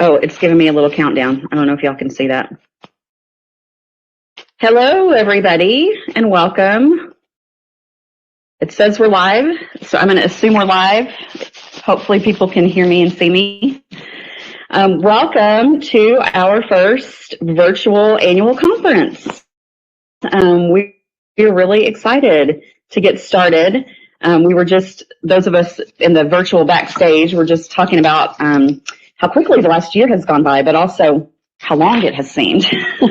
Oh, it's giving me a little countdown. I don't know if y'all can see that. Hello, everybody, and welcome. It says we're live, so I'm going to assume we're live. Hopefully people can hear me and see me. Welcome to our first virtual annual conference. We're really excited to get started. We were just, those of us in the virtual backstage, were just talking about how quickly the last year has gone by, but also how long it has seemed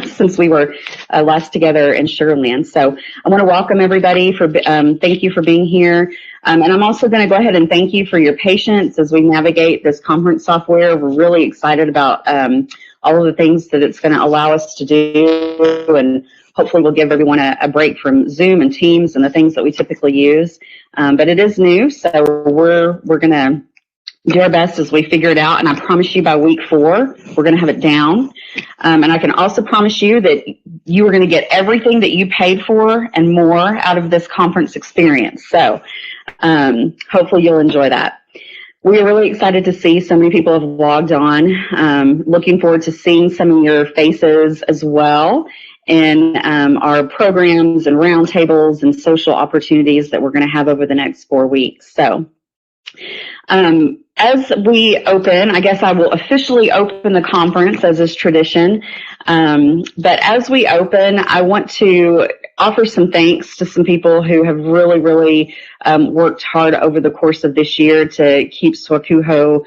since we were last together in Sugarland. So I want to welcome everybody. Thank you for being here. And I'm also going to go ahead and thank you for your patience as we navigate this conference software. We're really excited about all of the things that it's going to allow us to do, and hopefully we'll give everyone a break from Zoom and Teams and the things that we typically use. But it is new, so we're going to do our best as we figure it out, and I promise you by week 4 we're going to have it down. And I can also promise you that you are going to get everything that you paid for and more out of this conference experience. So hopefully you'll enjoy that. We are really excited to see so many people have logged on. Looking forward to seeing some of your faces as well in our programs and roundtables and social opportunities that we're going to have over the next 4 weeks. So as we open, I guess I will officially open the conference as is tradition. But as we open, I want to offer some thanks to some people who have really worked hard over the course of this year to keep SWACUHO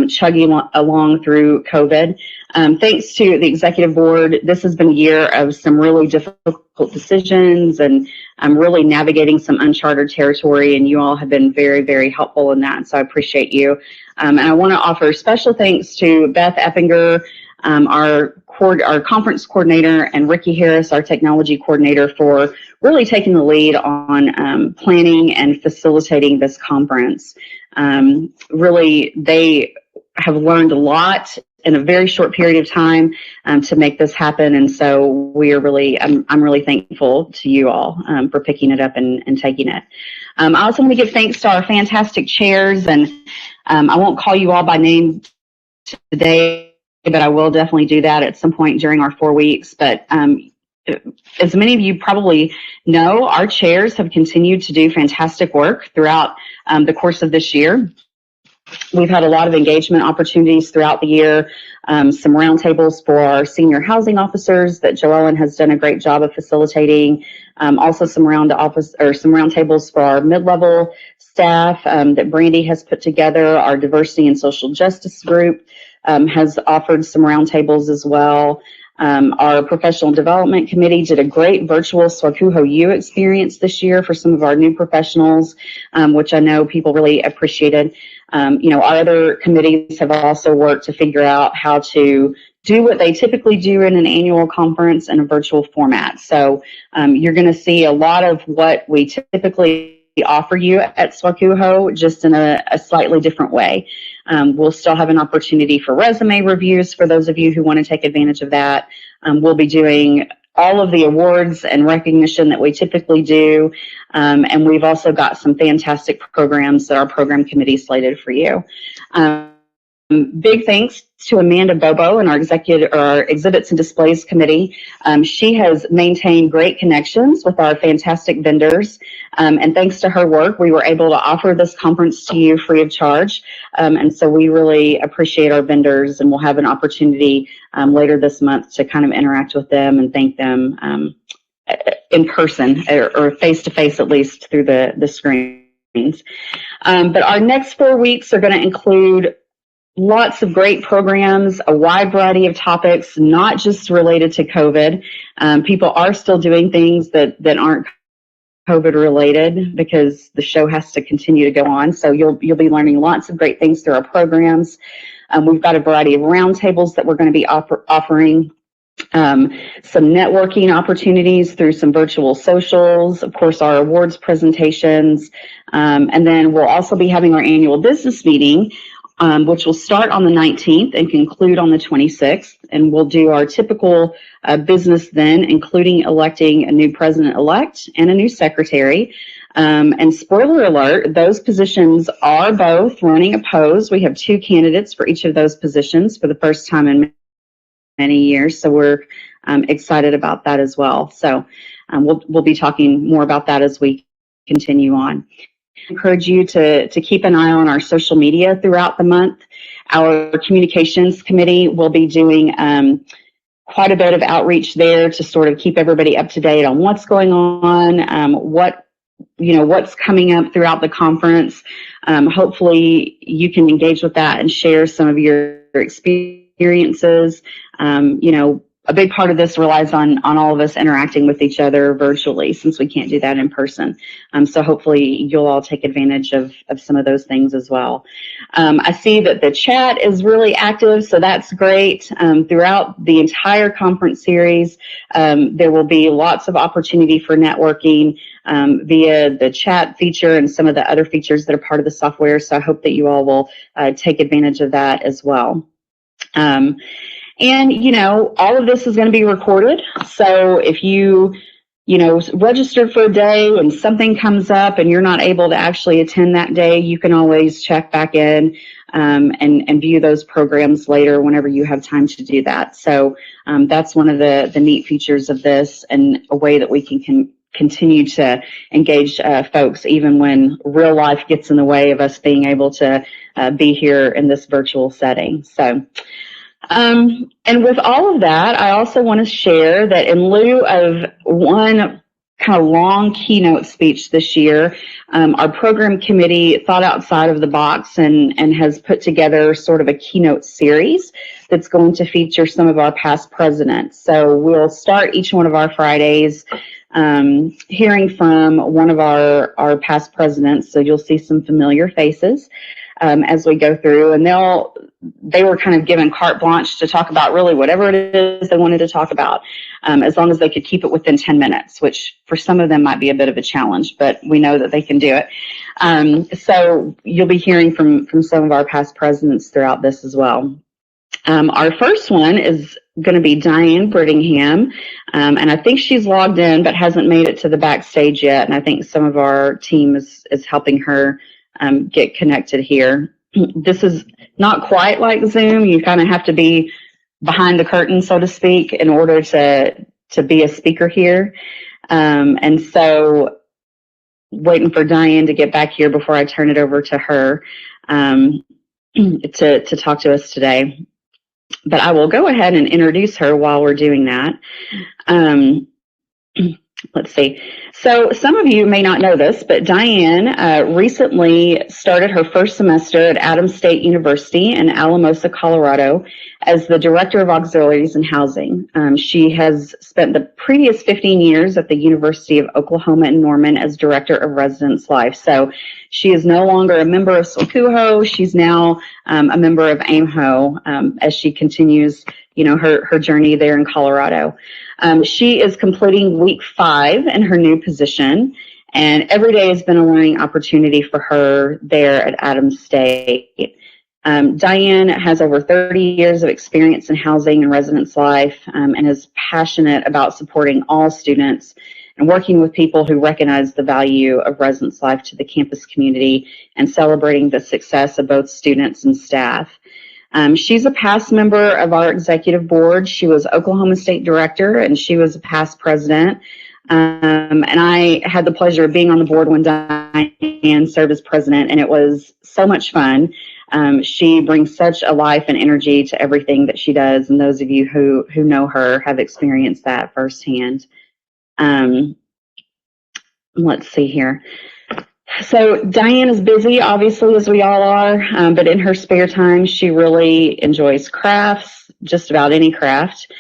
chugging along through COVID. Thanks to the executive board, this has been a year of some really difficult decisions and really navigating some uncharted territory, and you all have been very helpful in that, so I appreciate you. And I want to offer special thanks to Beth Eppinger, our conference coordinator, and Ricky Harris, our technology coordinator, for really taking the lead on planning and facilitating this conference. Really, they have learned a lot in a very short period of time to make this happen, and so we are really, I'm really thankful to you all for picking it up and taking it. I also want to give thanks to our fantastic chairs, and I won't call you all by name today, but I will definitely do that at some point during our 4 weeks. But as many of you probably know, our chairs have continued to do fantastic work throughout the course of this year. We've had a lot of engagement opportunities throughout the year, some roundtables for our senior housing officers that Joellen has done a great job of facilitating. Also some roundtables for our mid-level staff that Brandy has put together. Our diversity and social justice group has offered some roundtables as well. Our professional development committee did a great virtual SWACUHO U experience this year for some of our new professionals, which I know people really appreciated. Our other committees have also worked to figure out how to do what they typically do in an annual conference in a virtual format. So you're going to see a lot of what we typically offer you at SWACUHO, just in a slightly different way. We'll still have an opportunity for resume reviews for those of you who want to take advantage of that. We'll be doing all of the awards and recognition that we typically do. And we've also got some fantastic programs that our program committee slated for you. Big thanks to Amanda Bobo and our Exhibits and Displays Committee. She has maintained great connections with our fantastic vendors. And thanks to her work, we were able to offer this conference to you free of charge. And so we really appreciate our vendors, and we'll have an opportunity later this month to kind of interact with them and thank them in person or face-to-face, at least through the screens. But our next 4 weeks are going to include lots of great programs, a wide variety of topics, not just related to COVID. People are still doing things that aren't COVID related because the show has to continue to go on. So you'll be learning lots of great things through our programs. We've got a variety of roundtables that we're going to be offering. Some networking opportunities through some virtual socials, of course, our awards presentations. And then we'll also be having our annual business meeting, which will start on the 19th and conclude on the 26th. And we'll do our typical business then, including electing a new president-elect and a new secretary. And spoiler alert, those positions are both running opposed. We have 2 candidates for each of those positions for the first time in many years. So we're excited about that as well. So we'll be talking more about that as we continue on. I encourage you to keep an eye on our social media throughout the month. Our communications committee will be doing quite a bit of outreach there to sort of keep everybody up to date on what's going on, what's coming up throughout the conference. Hopefully you can engage with that and share some of your experiences. A big part of this relies on all of us interacting with each other virtually, since we can't do that in person. So hopefully you'll all take advantage of some of those things as well. I see that the chat is really active, so that's great. Throughout the entire conference series, there will be lots of opportunity for networking via the chat feature and some of the other features that are part of the software. So I hope that you all will take advantage of that as well. And, all of this is going to be recorded. So if you registered for a day and something comes up and you're not able to actually attend that day, you can always check back in and view those programs later whenever you have time to do that. So that's one of the neat features of this, and a way that we can continue to engage folks even when real life gets in the way of us being able to be here in this virtual setting. So. And with all of that, I also want to share that in lieu of one kind of long keynote speech this year, our program committee thought outside of the box and has put together sort of a keynote series that's going to feature some of our past presidents. So we'll start each one of our Fridays hearing from one of our past presidents. So you'll see some familiar faces as we go through, and they were kind of given carte blanche to talk about really whatever it is they wanted to talk about, as long as they could keep it within 10 minutes, which for some of them might be a bit of a challenge, but we know that they can do it. So you'll be hearing from some of our past presidents throughout this as well. Our first one is going to be Diane Brittingham, and I think she's logged in but hasn't made it to the backstage yet, and I think some of our team is helping her get connected here. This is not quite like Zoom. You kind of have to be behind the curtain, so to speak, in order to be a speaker here. And so waiting for Diane to get back here before I turn it over to her to talk to us today. But I will go ahead and introduce her while we're doing that. Let's see. So some of you may not know this, but Diane recently started her first semester at Adams State University in Alamosa, Colorado, as the Director of Auxiliaries and Housing. She has spent the previous 15 years at the University of Oklahoma in Norman as Director of Residence Life. So she is no longer a member of SWACUHO. She's now a member of AIMHO as she continues, her journey there in Colorado. She is completing week 5 in her new position, and every day has been a learning opportunity for her there at Adams State. Diane has over 30 years of experience in housing and residence life, and is passionate about supporting all students and working with people who recognize the value of residence life to the campus community and celebrating the success of both students and staff. She's a past member of our executive board. She was Oklahoma State Director, and she was a past president. And I had the pleasure of being on the board when Diane served as president, and it was so much fun. She brings such a life and energy to everything that she does, and those of you who know her have experienced that firsthand. Let's see here. So Diane is busy, obviously, as we all are, but in her spare time, she really enjoys crafts, just about any craft,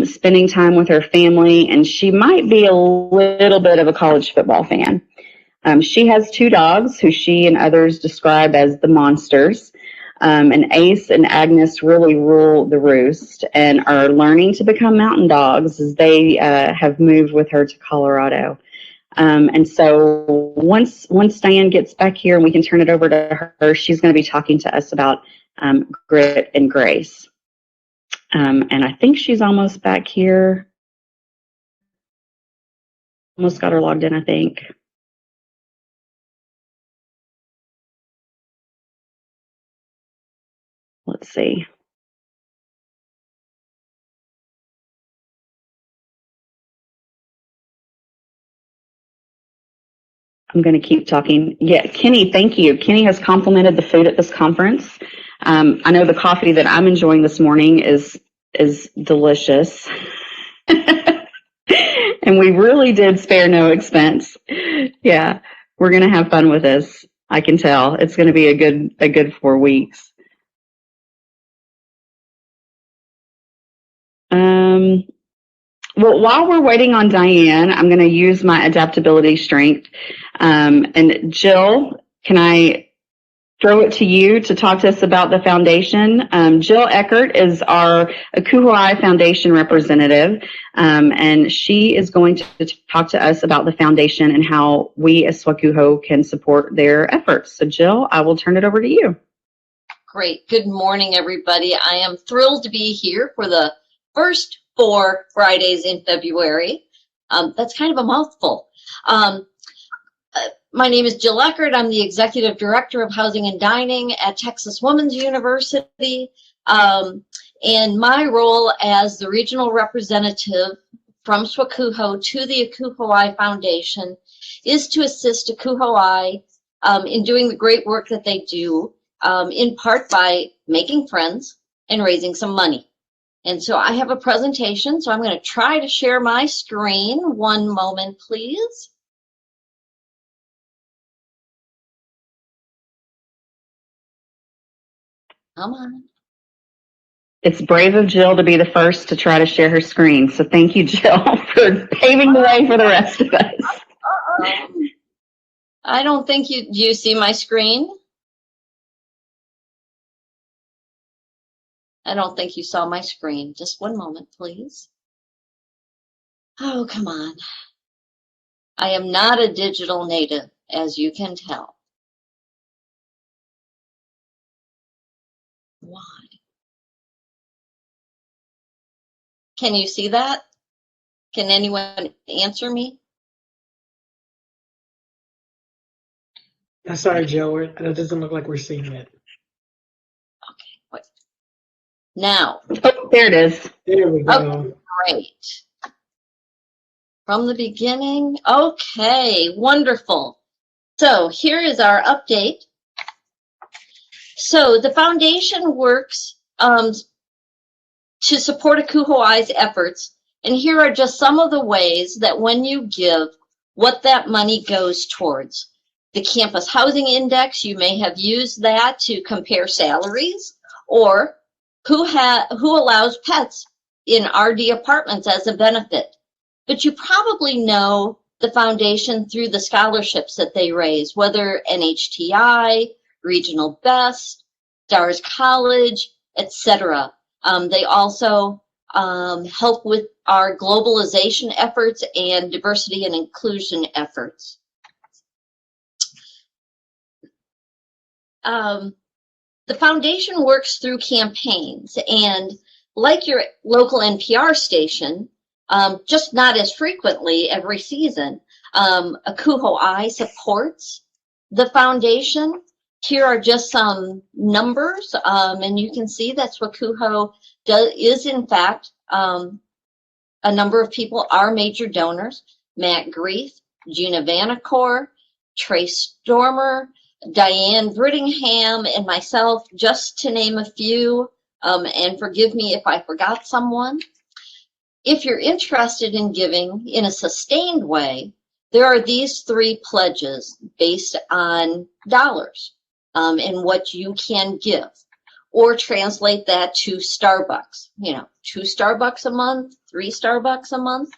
spending time with her family, and she might be a little bit of a college football fan. She has 2 dogs who she and others describe as the monsters, and Ace and Agnes really rule the roost and are learning to become mountain dogs as they have moved with her to Colorado. And so once Diane gets back here and we can turn it over to her, she's going to be talking to us about grit and grace. And I think she's almost back here. Almost got her logged in, I think. let's see. I'm going to keep talking. Yeah, Kenny, thank you. Kenny has complimented the food at this conference. I know the coffee that I'm enjoying this morning is delicious. And we really did spare no expense. Yeah, we're going to have fun with this. I can tell. It's going to be a good 4 weeks. Well, while we're waiting on Diane, I'm going to use my adaptability strength. And Jill, can I throw it to you to talk to us about the foundation? Jill Eckert is our SWACUHO Foundation representative, and she is going to talk to us about the foundation and how we as SWACUHO can support their efforts. So Jill, I will turn it over to you. Great. Good morning, everybody. I am thrilled to be here for the first 4 Fridays in February. That's kind of a mouthful. My name is Jill Eckert. I'm the Executive Director of Housing and Dining at Texas Women's University. And my role as the regional representative from SWACUHO to the SWACUHO Foundation is to assist SWACUHO in doing the great work that they do, in part by making friends and raising some money. And so I have a presentation, so I'm going to try to share my screen. One moment, please. Come on. It's brave of Jill to be the first to try to share her screen. So thank you, Jill, for paving the way for the rest of us. I don't think do you see my screen? I don't think you saw my screen. Just one moment, please. Oh, come on. I am not a digital native, as you can tell. Why? Can you see that? Can anyone answer me? I'm sorry, Joe. It doesn't look like we're seeing it. Okay, wait. Now. Oh, there it is. There we go. Okay, great. From the beginning. Okay, wonderful. So here is our update. So the foundation works to support SWACUHO's efforts. And here are just some of the ways that when you give, what that money goes towards. The Campus Housing Index, you may have used that to compare salaries, or who allows pets in RD apartments as a benefit. But you probably know the foundation through the scholarships that they raise, whether NHTI, Regional Best, Stars College, etc. They also help with our globalization efforts and diversity and inclusion efforts. The foundation works through campaigns, and like your local NPR station, just not as frequently every season, SWACUHO supports the foundation. Here are just some numbers, and you can see that SWACUHO is in fact a number of people are major donors. Matt Grief, Gina Vanacore, Trey Stormer, Diane Brittingham, and myself, just to name a few, and forgive me if I forgot someone. If you're interested in giving in a sustained way, there are these 3 pledges based on dollars and what you can give, or translate that to Starbucks, 2 Starbucks a month, 3 Starbucks a month.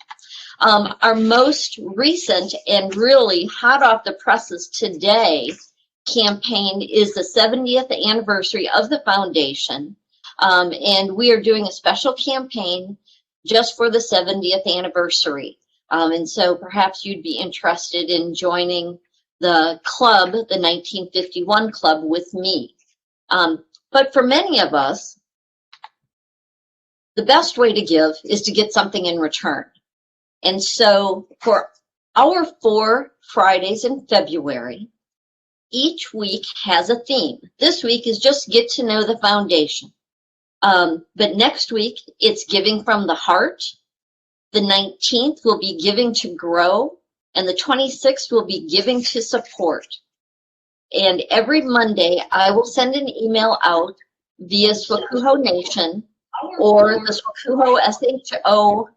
Our most recent and really hot off the presses today campaign is the 70th anniversary of the foundation, and we are doing a special campaign just for the 70th anniversary. And so perhaps you'd be interested in joining the club, the 1951 club, with me. But for many of us, the best way to give is to get something in return. And so for our 4 Fridays in February, each week has a theme. This week is just get to know the foundation. But next week, it's giving from the heart. The 19th will be giving to grow, and the 26th will be giving to support. And every Monday, I will send an email out via SWACUHO Nation or the SWACUHO SHO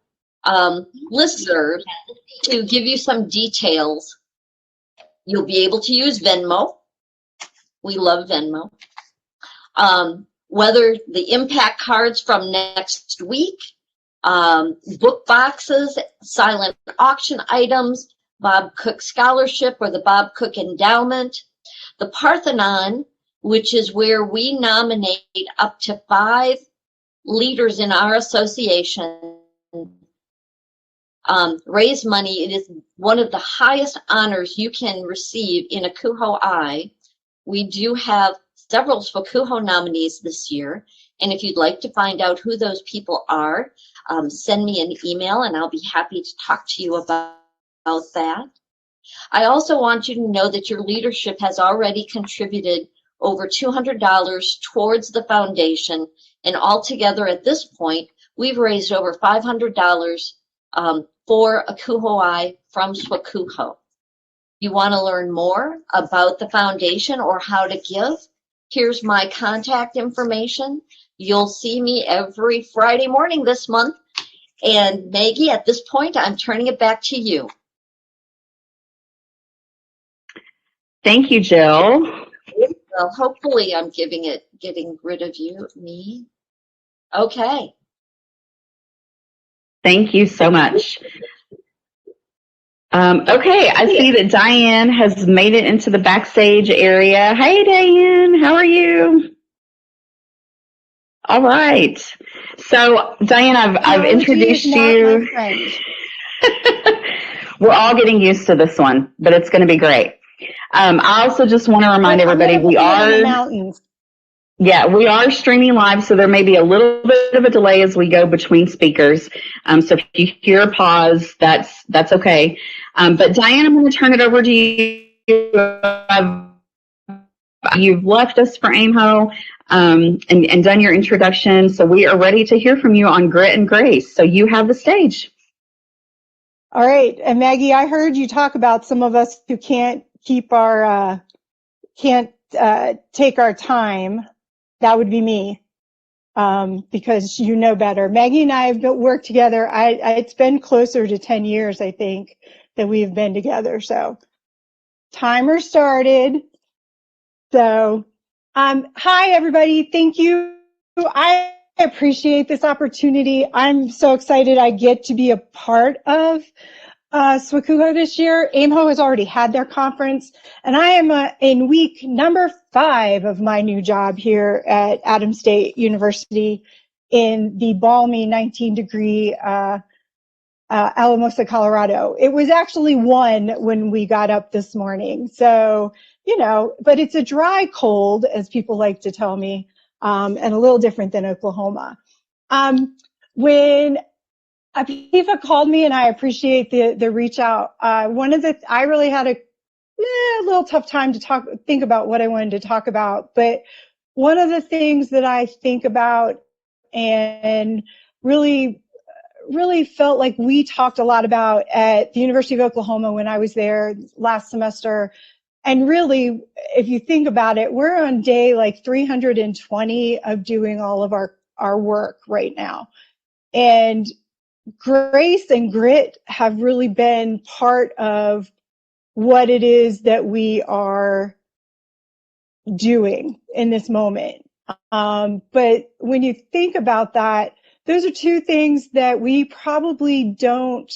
listserv to give you some details. You'll be able to use Venmo. We love Venmo. Whether the impact cards from next week, book boxes, silent auction items, Bob Cook Scholarship or the Bob Cook Endowment, the Parthenon, which is where we nominate up to 5 leaders in our association, raise money. It is one of the highest honors you can receive in a SWACUHO. We do have several SWACUHO nominees this year, and if you'd like to find out who those people are, send me an email and I'll be happy to talk to you about that. I also want you to know that your leadership has already contributed over $200 towards the foundation, and altogether at this point, we've raised over $500 for a SWACUHO from SWACUHO. You want to learn more about the foundation or how to give? Here's my contact information. You'll see me every Friday morning this month. And Maggie, at this point, I'm turning it back to you. Thank you, Jill. Well, hopefully I'm getting rid of me. Okay. Thank you so much. Okay, I see that Diane has made it into the backstage area. Hey, Diane, how are you? All right. So, Diane, I've introduced you. We're all getting used to this one, but it's going to be great. I also just want to remind everybody we are streaming live, so there may be a little bit of a delay as we go between speakers. So if you hear a pause, that's okay. But Diane, I'm going to turn it over to you. You've left us for AIMHO and done your introduction, so we are ready to hear from you on Grit and Grace. So you have the stage. All right, and Maggie, I heard you talk about some of us who can't keep our take our time. That would be me, because you know better. Maggie and I have worked together. It's been closer to 10 years, I think, that we've been together. So timer started. So hi, everybody. Thank you. I appreciate this opportunity. I'm so excited I get to be a part of SWACUHO this year. AIMHO has already had their conference, and I am in week number 5 of my new job here at Adams State University in the balmy 19-degree Alamosa, Colorado. It was actually 1 when we got up this morning. So, you know, but it's a dry cold, as people like to tell me, and a little different than Oklahoma. When Apifa called me, and I appreciate the reach out. I really had a little tough time to think about what I wanted to talk about. But one of the things that I think about and really felt like we talked a lot about at the University of Oklahoma when I was there last semester. And really, if you think about it, we're on day like 320 of doing all of our work right now. And grace and grit have really been part of what it is that we are doing in this moment. But when you think about that, those are 2 things that we probably don't.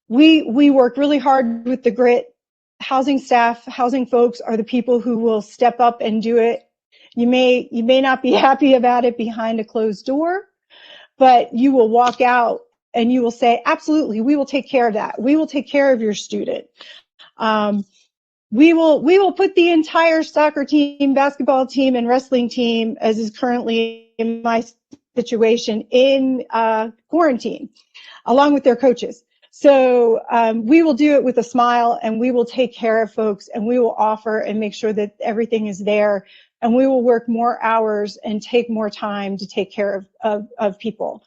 We work really hard with the grit. Housing staff, housing folks are the people who will step up and do it. You may not be happy about it behind a closed door, but you will walk out and you will say, absolutely, we will take care of that. We will take care of your student. We will put the entire soccer team, basketball team, and wrestling team, as is currently in my situation, in quarantine, along with their coaches. So we will do it with a smile, and we will take care of folks, and we will offer and make sure that everything is there, and we will work more hours and take more time to take care of people.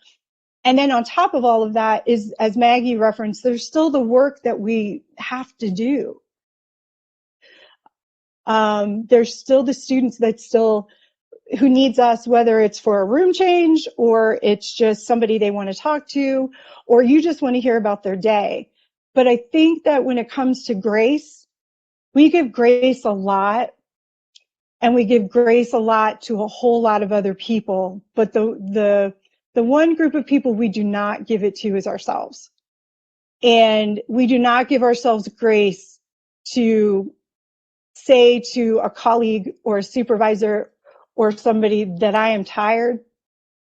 And then on top of all of that is, as Maggie referenced, there's still the work that we have to do. There's still the students who needs us, whether it's for a room change or it's just somebody they want to talk to, or you just want to hear about their day. But I think that when it comes to grace, we give grace a lot, and we give grace a lot to a whole lot of other people. But the one group of people we do not give it to is ourselves. And we do not give ourselves grace to say to a colleague or a supervisor or somebody that I am tired,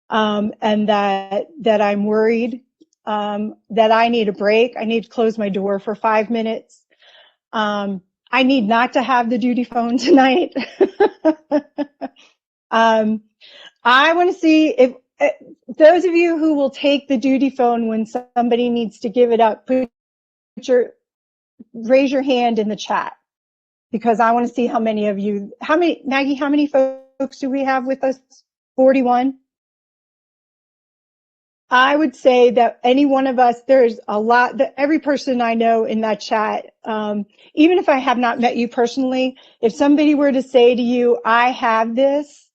and that I'm worried, that I need a break. I need to close my door for 5 minutes. I need not to have the duty phone tonight. I want to see if those of you who will take the duty phone when somebody needs to give it up, raise your hand in the chat, because I want to see how many of you, Maggie, how many folks do we have with us? 41? I would say that any one of us, there's a lot, that every person I know in that chat, even if I have not met you personally, if somebody were to say to you, I have this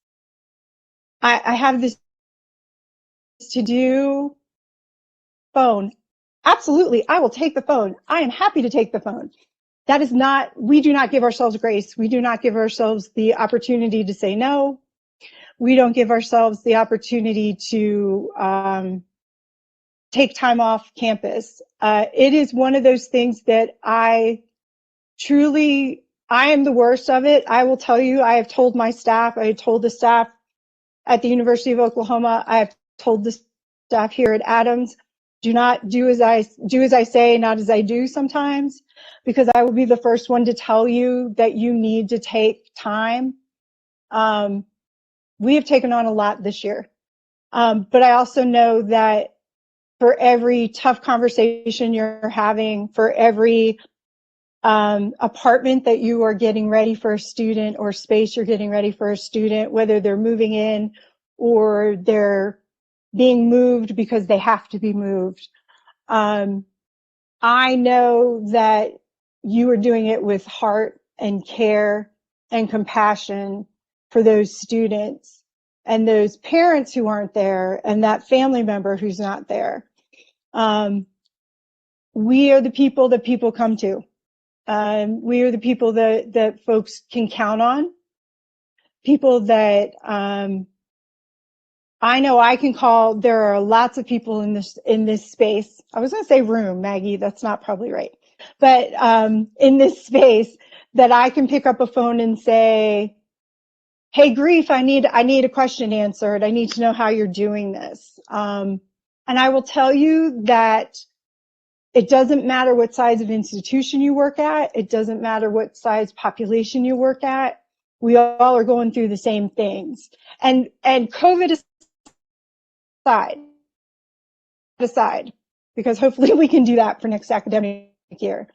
to do, phone, absolutely, I will take the phone. I am happy to take the phone. That is not, we do not give ourselves grace. We do not give ourselves the opportunity to say no. We don't give ourselves the opportunity to take time off campus. It is one of those things that I am the worst of it. I will tell you, I have told my staff, I told the staff at the University of Oklahoma, I have told the staff here at Adams, do not do as I say, not as I do sometimes, because I will be the first one to tell you that you need to take time. We have taken on a lot this year, but I also know that for every tough conversation you're having, for every apartment that you are getting ready for a student, or space you're getting ready for a student, whether they're moving in or they're being moved because they have to be moved, I know that you are doing it with heart and care and compassion for those students and those parents who aren't there and that family member who's not there. We are the people that people come to. We are the people that folks can count on. People that I know I can call. There are lots of people in this space. I was going to say room, Maggie. That's not probably right. But in this space that I can pick up a phone and say, hey, Grief, I need a question answered. I need to know how you're doing this. And I will tell you that it doesn't matter what size of institution you work at. It doesn't matter what size population you work at. We all are going through the same things. And COVID aside, because hopefully we can do that for next academic year.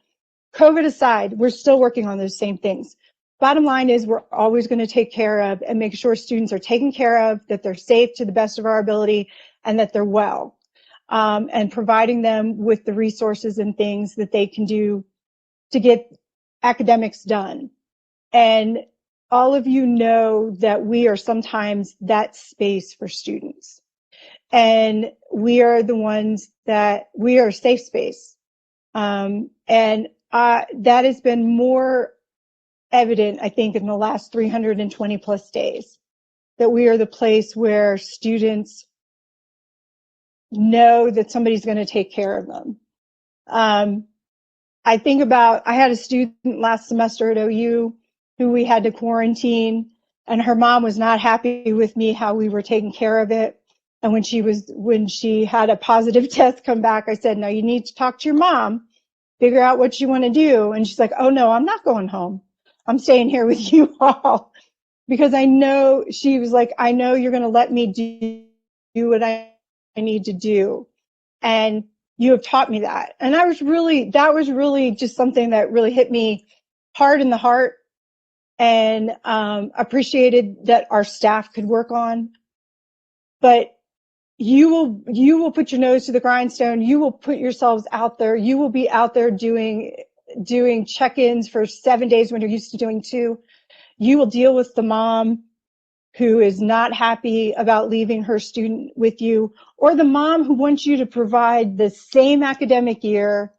COVID aside, we're still working on those same things. Bottom line is we're always going to take care of and make sure students are taken care of, that they're safe to the best of our ability, and that they're well. And providing them with the resources and things that they can do to get academics done. And all of you know that we are sometimes that space for students. And we are the ones that we are a safe space. And that has been more evident, I think, in the last 320 plus days, that we are the place where students know that somebody's going to take care of them. I think about, I had a student last semester at OU who we had to quarantine, and her mom was not happy with me how we were taking care of it. And when she had a positive test come back, I said, no, you need to talk to your mom, figure out what you want to do. And she's like, oh no, I'm not going home. I'm staying here with you all. Because I know, she was like, I know you're going to let me do what I need to do. And You have taught me that. And that was really just something that really hit me hard in the heart, and appreciated that our staff could work on. But you will put your nose to the grindstone. You will put yourselves out there. You will be out there doing check-ins for 7 days when you're used to doing 2. You will deal with the mom who is not happy about leaving her student with you, or the mom who wants you to provide the same academic year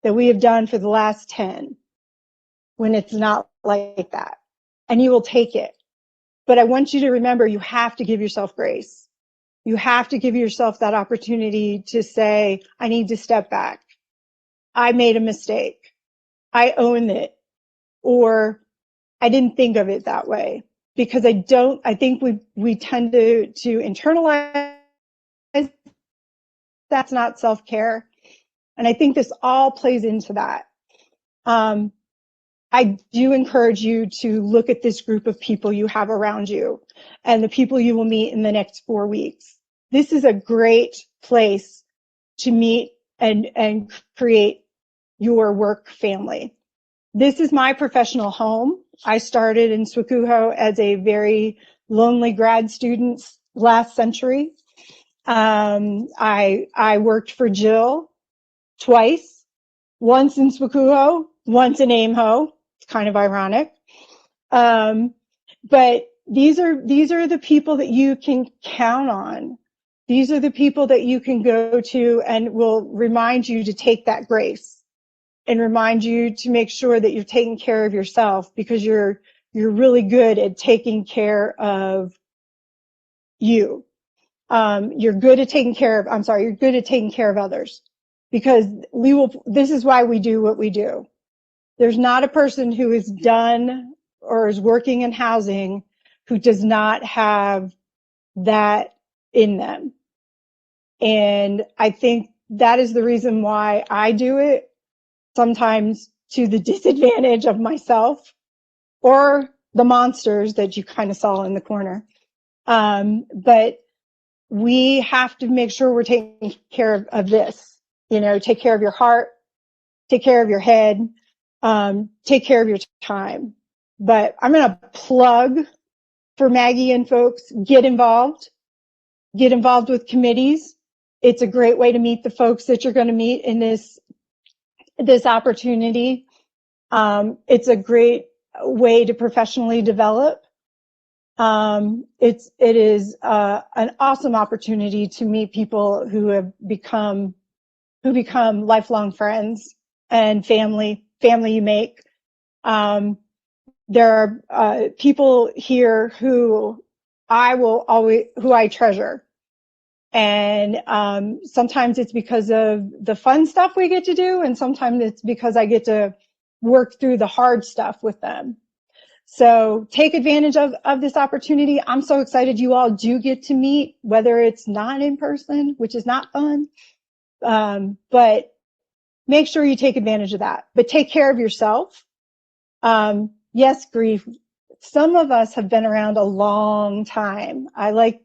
that we have done for the last 10, when it's not like that. And you will take it. But I want you to remember, you have to give yourself grace. You have to give yourself that opportunity to say, I need to step back. I made a mistake. I own it. Or I didn't think of it that way. Because I think we tend to internalize that's not self-care. And I think this all plays into that. I do encourage you to look at this group of people you have around you and the people you will meet in the next 4 weeks. This is a great place to meet and create your work family. This is my professional home. I started in SWACUHO as a very lonely grad student last century. I worked for Jill twice, once in SWACUHO, once in AIMHO. It's kind of ironic. But these are the people that you can count on. These are the people that you can go to and will remind you to take that grace and remind you to make sure that you're taking care of yourself, because you're really good at taking care of you. You're good at taking care of others, because this is why we do what we do. There's not a person who is done or is working in housing who does not have that in them. And I think that is the reason why I do it, sometimes to the disadvantage of myself or the monsters that you kind of saw in the corner. But we have to make sure we're taking care of this, take care of your heart, take care of your head, take care of your time. But I'm going to plug for Maggie and folks, get involved with committees. It's a great way to meet the folks that you're going to meet in this opportunity. It's a great way to professionally develop. It is an awesome opportunity to meet people who have become lifelong friends and family you make. There are people here who I treasure. And sometimes it's because of the fun stuff we get to do, and sometimes it's because I get to work through the hard stuff with them. So take advantage of this opportunity. I'm so excited you all do get to meet, whether it's not in person, which is not fun, but make sure you take advantage of that. But take care of yourself. Yes, grief. Some of us have been around a long time.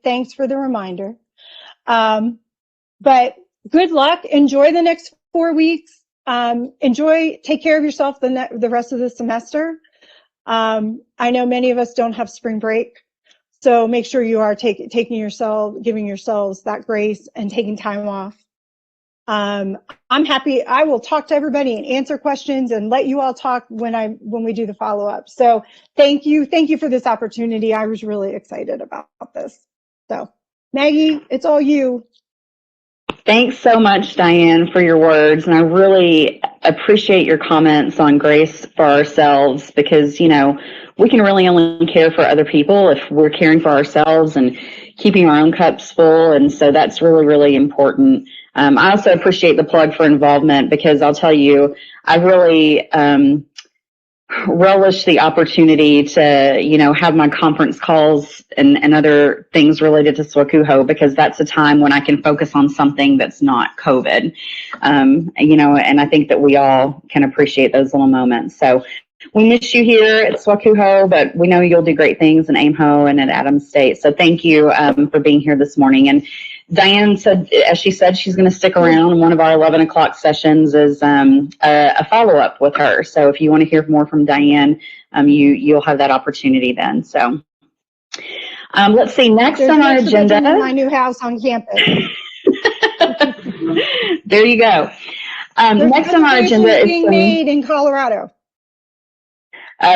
Thanks for the reminder. But good luck. Enjoy the next 4 weeks. Take care of yourself the rest of the semester. I know many of us don't have spring break, so make sure you are giving yourselves that grace and taking time off. I'm happy. I will talk to everybody and answer questions and let you all talk when we do the follow-up. So thank you for this opportunity. I was really excited about this. So Maggie, it's all you. Thanks so much, Diane, for your words. And I really appreciate your comments on grace for ourselves, because, we can really only care for other people if we're caring for ourselves and keeping our own cups full. And so that's really, really important. I also appreciate the plug for involvement, because I'll tell you, I really relish the opportunity to, have my conference calls and other things related to SWACUHO, because that's a time when I can focus on something that's not COVID. And I think that we all can appreciate those little moments. So we miss you here at SWACUHO, but we know you'll do great things in AIMHO and at Adams State. So thank you for being here this morning. And Diane said, as she said, she's going to stick around. One of our 11 o'clock sessions is a follow-up with her. So if you want to hear more from Diane, you'll have that opportunity then. So let's see, next There's on an our extra agenda. bedroom in my new house on campus. There you go. Next on our agenda is being made in Colorado.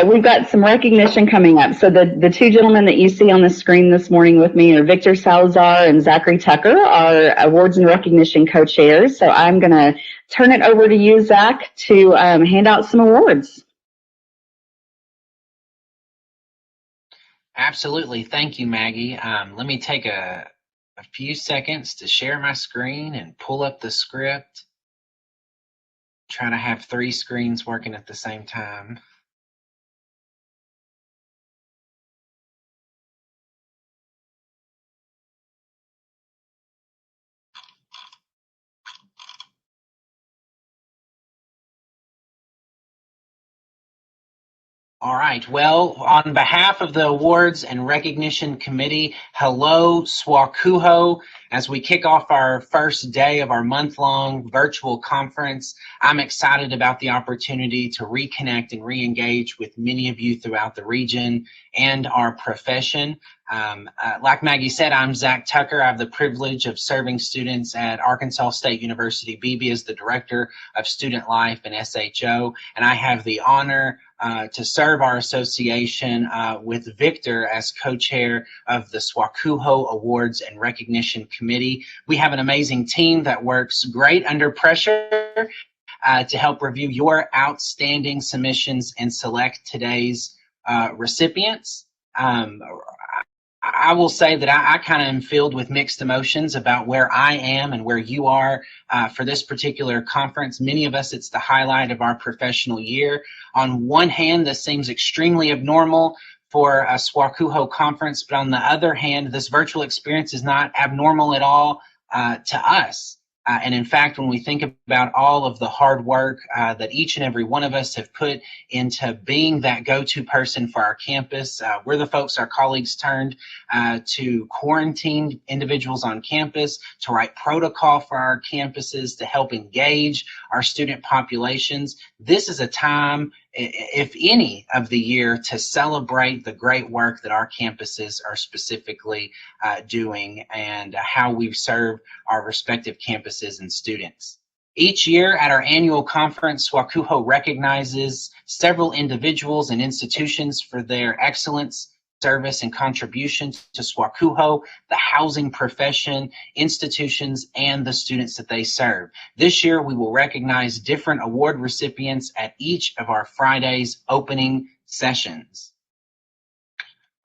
We've got some recognition coming up. So the two gentlemen that you see on the screen this morning with me are Victor Salazar and Zachary Tucker, our awards and recognition co-chairs. So I'm going to turn it over to you, Zach, to hand out some awards. Absolutely. Thank you, Maggie. Let me take a few seconds to share my screen and pull up the script. Trying to have 3 screens working at the same time. All right. Well, on behalf of the Awards and Recognition Committee, hello, SWACUHO. As we kick off our first day of our month-long virtual conference, I'm excited about the opportunity to reconnect and re-engage with many of you throughout the region and our profession. Like Maggie said, I'm Zach Tucker. I have the privilege of serving students at Arkansas State University Beebe as the Director of Student Life and SHO, and I have the honor to serve our association with Victor as co-chair of the SWACUHO Awards and Recognition Committee. We have an amazing team that works great under pressure to help review your outstanding submissions and select today's recipients. I will say that I kind of am filled with mixed emotions about where I am and where you are for this particular conference. Many of us, it's the highlight of our professional year. On one hand, this seems extremely abnormal for a SWACUHO conference, but on the other hand, this virtual experience is not abnormal at all to us. And in fact, when we think about all of the hard work that each and every one of us have put into being that go-to person for our campus, we're the folks our colleagues turned to quarantine individuals on campus, to write protocol for our campuses, to help engage our student populations. This is a time, if any, of the year to celebrate the great work that our campuses are specifically doing and how we serve our respective campuses and students. Each year at our annual conference, SWACUHO recognizes several individuals and institutions for their excellence, service, and contribution to SWACUHO, the housing profession, institutions, and the students that they serve. This year, we will recognize different award recipients at each of our Friday's opening sessions.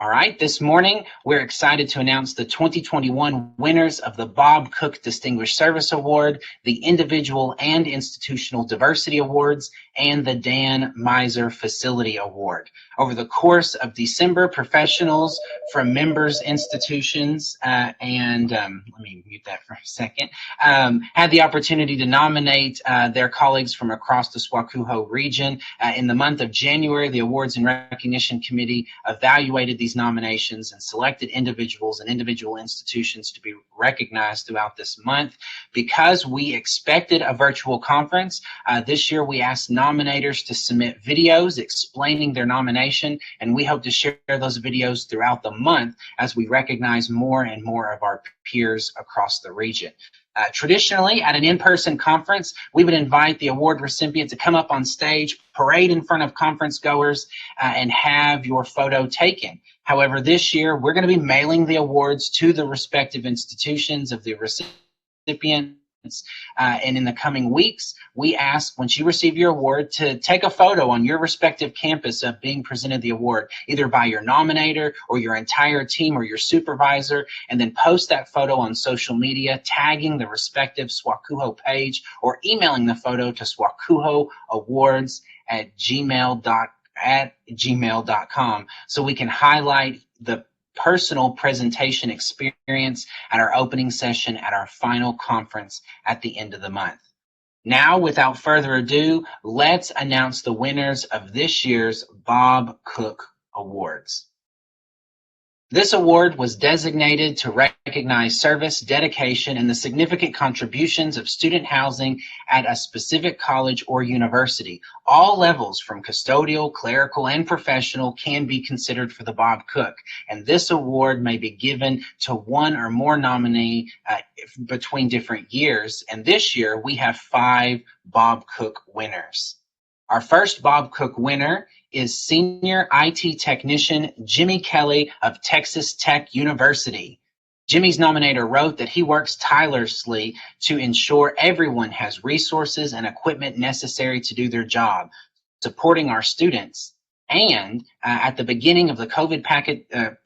All right, this morning, we're excited to announce the 2021 winners of the Bob Cook Distinguished Service Award, the Individual and Institutional Diversity Awards, and the Dan Miser Facility Award. Over the course of December, professionals from members institutions let me mute that for a second, had the opportunity to nominate their colleagues from across the SWACUHO region. In the month of January, the Awards and Recognition Committee evaluated these nominations and selected individuals and individual institutions to be recognized throughout this month. Because we expected a virtual conference, this year we asked nominators to submit videos explaining their nomination, and we hope to share those videos throughout the month as we recognize more and more of our peers across the region. Traditionally, at an in-person conference, we would invite the award recipient to come up on stage, parade in front of conference goers, and have your photo taken. However, this year, we're going to be mailing the awards to the respective institutions of the recipients. And in the coming weeks, we ask, once you receive your award, to take a photo on your respective campus of being presented the award, either by your nominator or your entire team or your supervisor, and then post that photo on social media, tagging the respective SWACUHO page or emailing the photo to swacuhoawards@gmail.com so we can highlight the personal presentation experience at our opening session at our final conference at the end of the month. Now, without further ado, let's announce the winners of this year's Bob Cook Awards. This award was designated to recognize service, dedication, and the significant contributions of student housing at a specific college or university. All levels, from custodial, clerical, and professional, can be considered for the Bob Cook, and this award may be given to one or more nominee between different years. And this year, we have 5 Bob Cook winners. Our first Bob Cook winner is Senior IT Technician Jimmy Kelly of Texas Tech University. Jimmy's nominator wrote that he works tirelessly to ensure everyone has resources and equipment necessary to do their job, supporting our students. And at the beginning of the COVID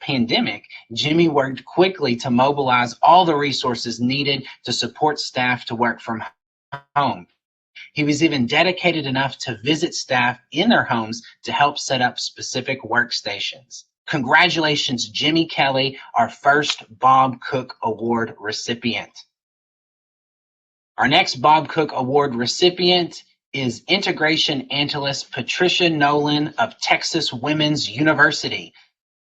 pandemic, Jimmy worked quickly to mobilize all the resources needed to support staff to work from home. He was even dedicated enough to visit staff in their homes to help set up specific workstations. Congratulations, Jimmy Kelly, our first Bob Cook Award recipient. Our next Bob Cook Award recipient is Integration Analyst Patricia Nolan of Texas Women's University.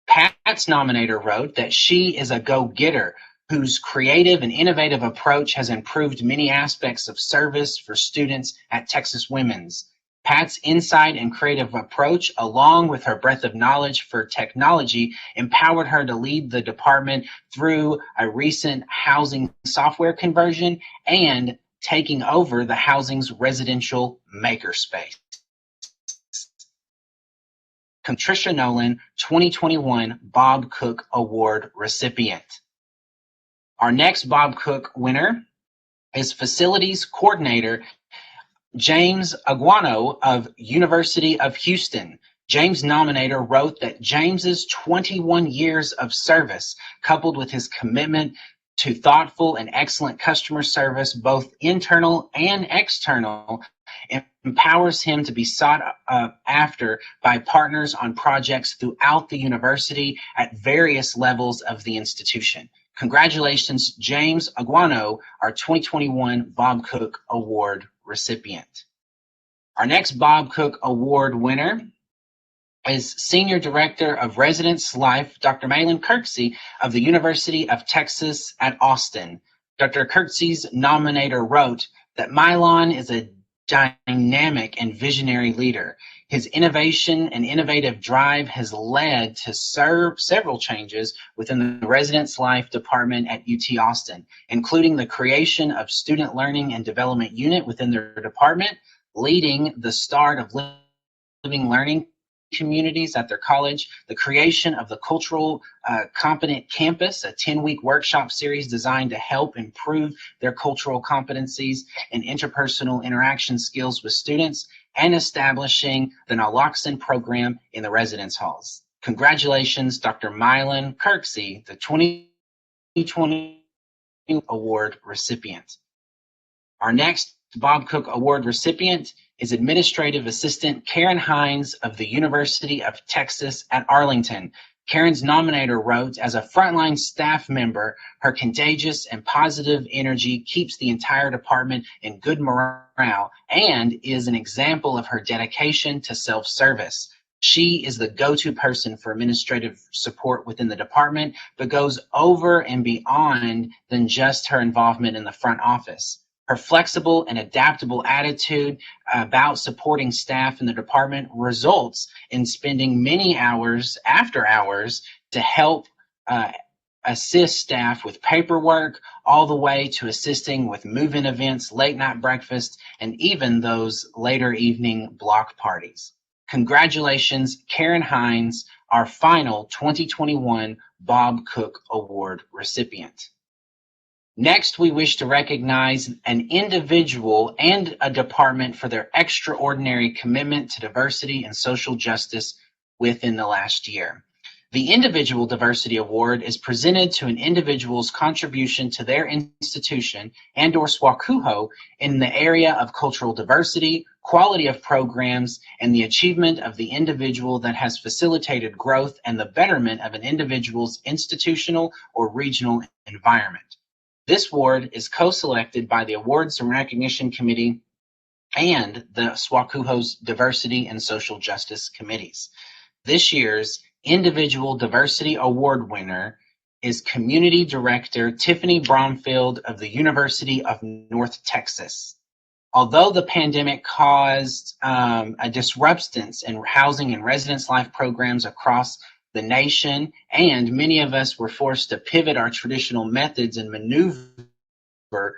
Pat's nominator wrote that she is a go-getter whose creative and innovative approach has improved many aspects of service for students at Texas Women's. Pat's insight and creative approach, along with her breadth of knowledge for technology, empowered her to lead the department through a recent housing software conversion and taking over the housing's residential makerspace. Patricia Nolan, 2021 Bob Cook Award recipient. Our next Bob Cook winner is Facilities Coordinator James Aguano of University of Houston. James' nominator wrote that James's 21 years of service, coupled with his commitment to thoughtful and excellent customer service, both internal and external, empowers him to be sought after by partners on projects throughout the university at various levels of the institution. Congratulations, James Aguano, our 2021 Bob Cook Award recipient. Our next Bob Cook Award winner is Senior Director of Residence Life, Dr. Malin Kirksey of the University of Texas at Austin. Dr. Kirksey's nominator wrote that Mylon is a dynamic and visionary leader. His innovation and innovative drive has led to several changes within the Residence Life Department at UT Austin, including the creation of Student Learning and Development Unit within their department, leading the start of living learning communities at their college, the creation of the Cultural Competent Campus, a 10-week workshop series designed to help improve their cultural competencies and interpersonal interaction skills with students, and establishing the naloxone program in the residence halls. Congratulations, Dr. Mylon Kirksey, the 2020 Award recipient. Our next Bob Cook Award recipient is Administrative Assistant Karen Hines of the University of Texas at Arlington. Karen's nominator wrote, as a frontline staff member, her contagious and positive energy keeps the entire department in good morale and is an example of her dedication to self-service. She is the go-to person for administrative support within the department, but goes over and beyond than just her involvement in the front office. Her flexible and adaptable attitude about supporting staff in the department results in spending many hours after hours to help assist staff with paperwork, all the way to assisting with move-in events, late night breakfast, and even those later evening block parties. Congratulations, Karen Hines, our final 2021 Bob Cook Award recipient. Next, we wish to recognize an individual and a department for their extraordinary commitment to diversity and social justice within the last year. The Individual Diversity Award is presented to an individual's contribution to their institution and/or SWACUHO in the area of cultural diversity, quality of programs, and the achievement of the individual that has facilitated growth and the betterment of an individual's institutional or regional environment. This award is co-selected by the Awards and Recognition Committee and the SWACUHO's Diversity and Social Justice Committees. This year's Individual Diversity Award winner is Community Director Tiffany Bromfield of the University of North Texas. Although the pandemic caused a disruption in housing and residence life programs across the nation, and many of us were forced to pivot our traditional methods and maneuver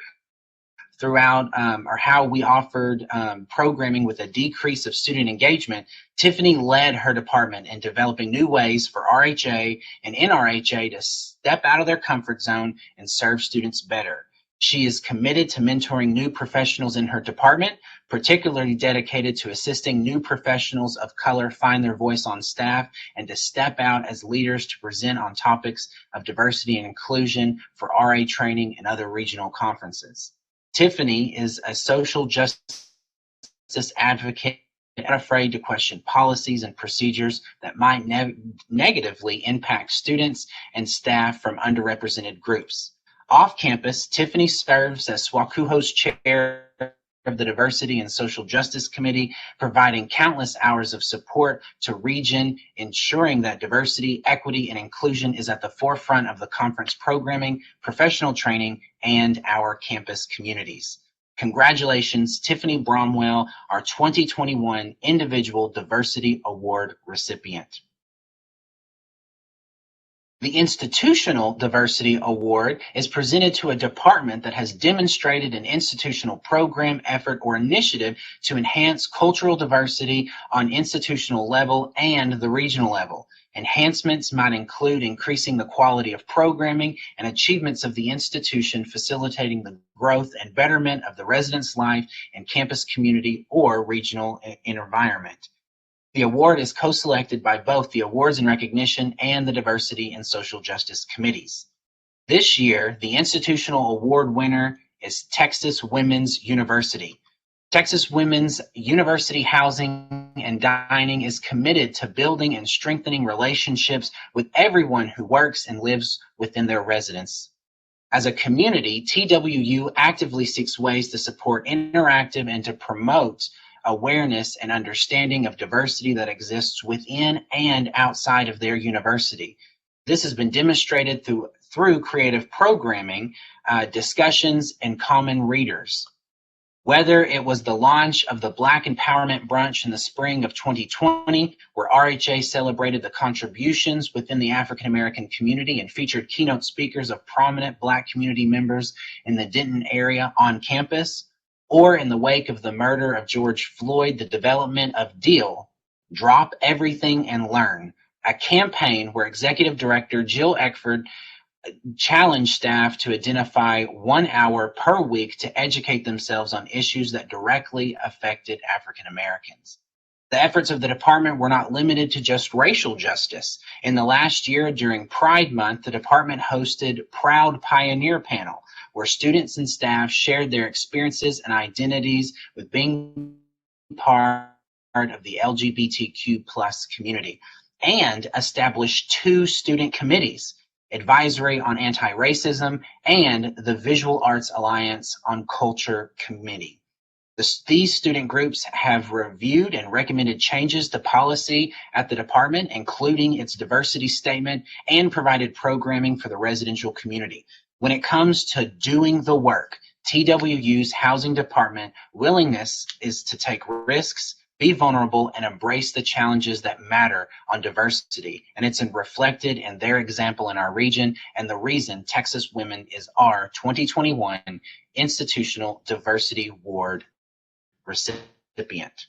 throughout or how we offered programming with a decrease of student engagement, Tiffany led her department in developing new ways for RHA and NRHA to step out of their comfort zone and serve students better. She is committed to mentoring new professionals in her department, particularly dedicated to assisting new professionals of color find their voice on staff and to step out as leaders to present on topics of diversity and inclusion for RA training and other regional conferences. Tiffany is a social justice advocate, not afraid to question policies and procedures that might negatively impact students and staff from underrepresented groups. Off campus, Tiffany serves as SWACUHO's chair of the Diversity and Social Justice Committee, providing countless hours of support to region, ensuring that diversity, equity, and inclusion is at the forefront of the conference programming, professional training, and our campus communities. Congratulations, Tiffany Bromwell, our 2021 Individual Diversity Award recipient. The Institutional Diversity Award is presented to a department that has demonstrated an institutional program, effort, or initiative to enhance cultural diversity on institutional level and the regional level. Enhancements might include increasing the quality of programming and achievements of the institution, facilitating the growth and betterment of the residence life and campus community or regional environment. The award is co-selected by both the Awards and Recognition and the Diversity and Social Justice Committees. This year, the institutional award winner is Texas Women's University. Texas Women's University Housing and Dining is committed to building and strengthening relationships with everyone who works and lives within their residence. As a community, TWU actively seeks ways to support interactive and to promote awareness and understanding of diversity that exists within and outside of their university. This has been demonstrated through creative programming, discussions, and common readers. Whether it was the launch of the Black Empowerment Brunch in the spring of 2020, where RHA celebrated the contributions within the African American community and featured keynote speakers of prominent Black community members in the Denton area on campus, or in the wake of the murder of George Floyd, the development of DEAL, Drop Everything and Learn, a campaign where Executive Director Jill Eckford challenged staff to identify 1 hour per week to educate themselves on issues that directly affected African Americans. The efforts of the department were not limited to just racial justice. In the last year, during Pride Month, the department hosted Proud Pioneer Panel, where students and staff shared their experiences and identities with being part of the LGBTQ+ community, and established 2 student committees, Advisory on Anti-Racism and the Visual Arts Alliance on Culture Committee. These student groups have reviewed and recommended changes to policy at the department, including its diversity statement, and provided programming for the residential community. When it comes to doing the work, TWU's housing department willingness is to take risks, be vulnerable, and embrace the challenges that matter on diversity. And it's reflected in their example in our region, and the reason Texas Women is our 2021 Institutional Diversity Award recipient.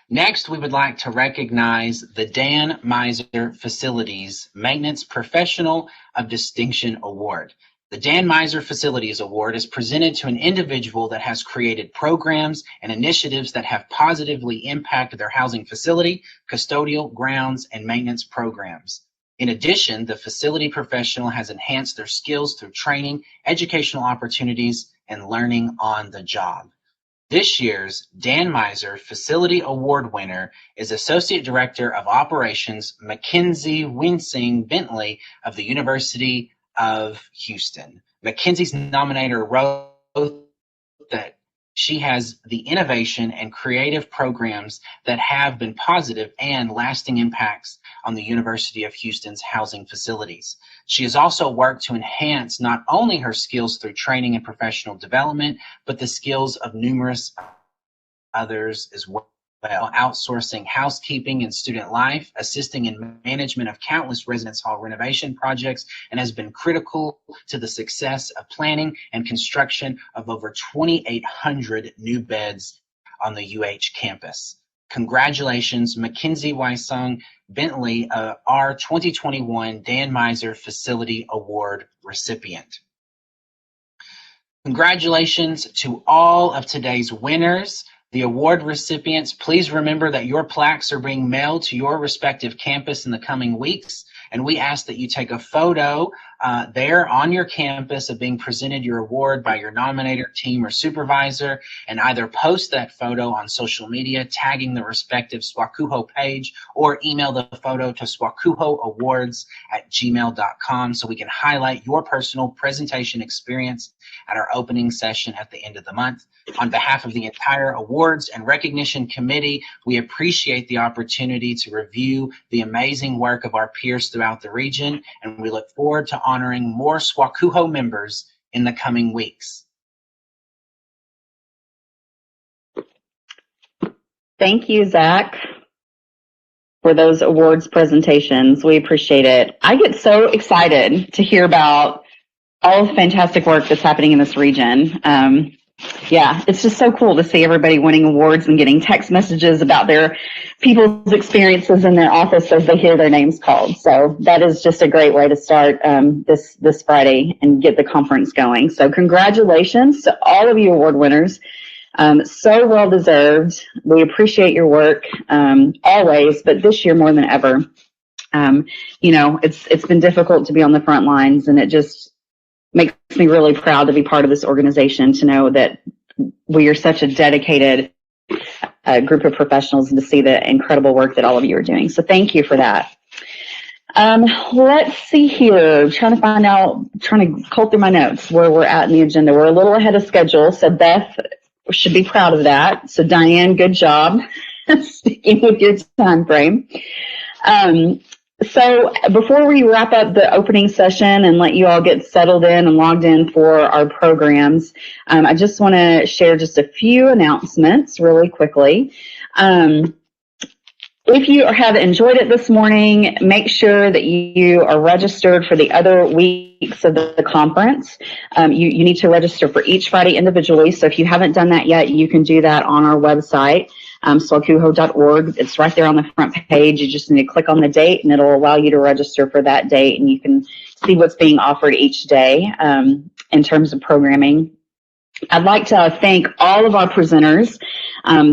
Next, we would like to recognize the Dan Miser Facilities Maintenance Professional of Distinction Award. The Dan Miser Facilities Award is presented to an individual that has created programs and initiatives that have positively impacted their housing facility, custodial, grounds, and maintenance programs. In addition, the facility professional has enhanced their skills through training, educational opportunities, and learning on the job. This year's Dan Miser Facility Award winner is Associate Director of Operations Mackenzie Winsing Bentley of the University of Houston. Mackenzie's nominator wrote that she has the innovation and creative programs that have been positive and lasting impacts on the University of Houston's housing facilities. She has also worked to enhance not only her skills through training and professional development, but the skills of numerous others as well, outsourcing housekeeping and student life, assisting in management of countless residence hall renovation projects, and has been critical to the success of planning and construction of over 2,800 new beds on the UH campus. Congratulations, Mackenzie Wysung Bentley, our 2021 Dan Miser Facility Award recipient. Congratulations to all of today's winners. The award recipients, please remember that your plaques are being mailed to your respective campus in the coming weeks, and we ask that you take a photo there on your campus of being presented your award by your nominator, team, or supervisor, and either post that photo on social media, tagging the respective SWACUHO page, or email the photo to swacuhoawards@gmail.com so we can highlight your personal presentation experience at our opening session at the end of the month. On behalf of the entire Awards and Recognition Committee, we appreciate the opportunity to review the amazing work of our peers throughout the region, and we look forward to honoring more SWACUHO members in the coming weeks. Thank you, Zach, for those awards presentations. We appreciate it. I get so excited to hear about all the fantastic work that's happening in this region. Yeah, it's just so cool to see everybody winning awards and getting text messages about their people's experiences in their office as they hear their names called. So that is just a great way to start this Friday and get the conference going. So congratulations to all of you award winners. So well deserved. We appreciate your work always, but this year more than ever. You know, it's been difficult to be on the front lines, and it just makes me really proud to be part of this organization, to know that we are such a dedicated group of professionals, and to see the incredible work that all of you are doing. So thank you for that. Let's see here. Trying to cull through my notes where we're at in the agenda. We're a little ahead of schedule, so Beth should be proud of that. So Diane, good job sticking with your time frame. So before we wrap up the opening session and let you all get settled in and logged in for our programs, I just want to share just a few announcements really quickly. If you have enjoyed it this morning, make sure that you are registered for the other weeks of the conference. You need to register for each Friday individually. So if you haven't done that yet, you can do that on our website. SWACUHO.org. It's right there on the front page. You just need to click on the date, and it'll allow you to register for that date, and you can see what's being offered each day in terms of programming. I'd like to thank all of our presenters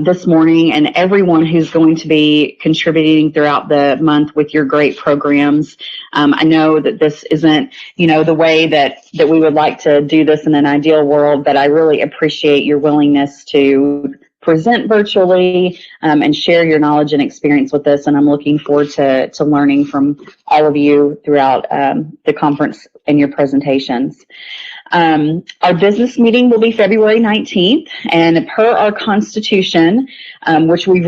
this morning, and everyone who's going to be contributing throughout the month with your great programs. I know that this isn't, the way that we would like to do this in an ideal world, but I really appreciate your willingness to present virtually and share your knowledge and experience with us. And I'm looking forward to learning from all of you throughout the conference and your presentations. Our business meeting will be February 19th, and per our Constitution, which we've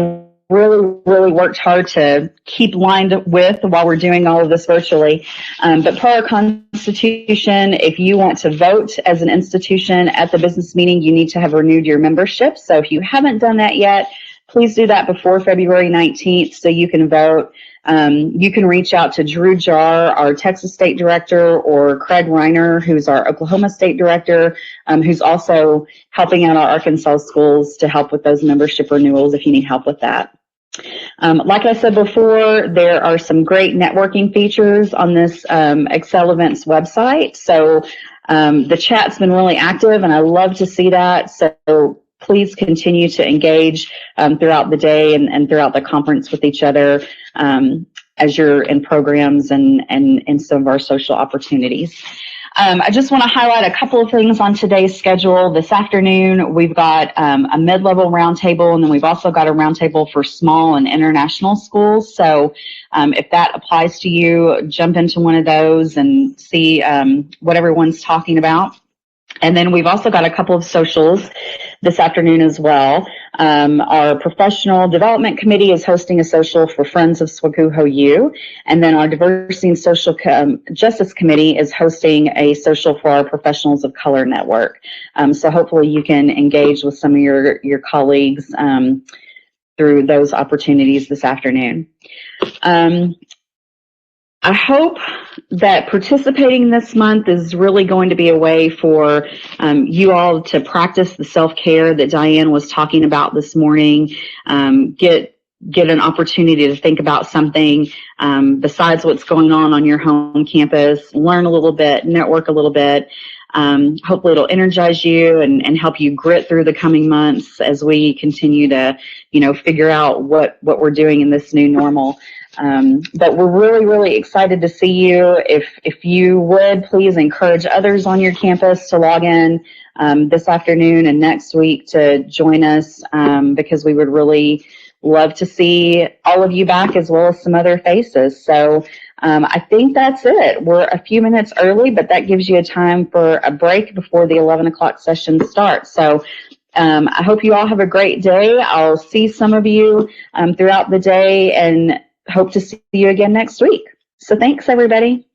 really worked hard to keep lined with while we're doing all of this virtually. But per our Constitution, if you want to vote as an institution at the business meeting, you need to have renewed your membership. So if you haven't done that yet, please do that before February 19th so you can vote. You can reach out to Drew Jar, our Texas State Director, or Craig Reiner, who's our Oklahoma State Director, who's also helping out our Arkansas schools to help with those membership renewals if you need help with that. Like I said before, there are some great networking features on this Excel Events website. So the chat's been really active, and I love to see that. So please continue to engage throughout the day and throughout the conference with each other as you're in programs and in some of our social opportunities. I just want to highlight a couple of things on today's schedule. This afternoon, we've got a mid-level roundtable, and then we've also got a roundtable for small and international schools. So if that applies to you, jump into one of those and see what everyone's talking about. And then we've also got a couple of socials this afternoon as well. Our professional development committee is hosting a social for Friends of SWACUHO U. And then our diversity and social justice committee is hosting a social for our professionals of color network. So hopefully you can engage with some of your colleagues through those opportunities this afternoon. I hope that participating this month is really going to be a way for you all to practice the self-care that Diane was talking about this morning, get an opportunity to think about something besides what's going on your home campus, learn a little bit, network a little bit. Hopefully it'll energize you and help you grit through the coming months as we continue to, figure out what we're doing in this new normal. But we're really, really excited to see you. If you would, please encourage others on your campus to log in this afternoon and next week to join us because we would really love to see all of you back as well as some other faces. So I think that's it. We're a few minutes early, but that gives you a time for a break before the 11 o'clock session starts. So I hope you all have a great day. I'll see some of you throughout the day and hope to see you again next week. So thanks, everybody.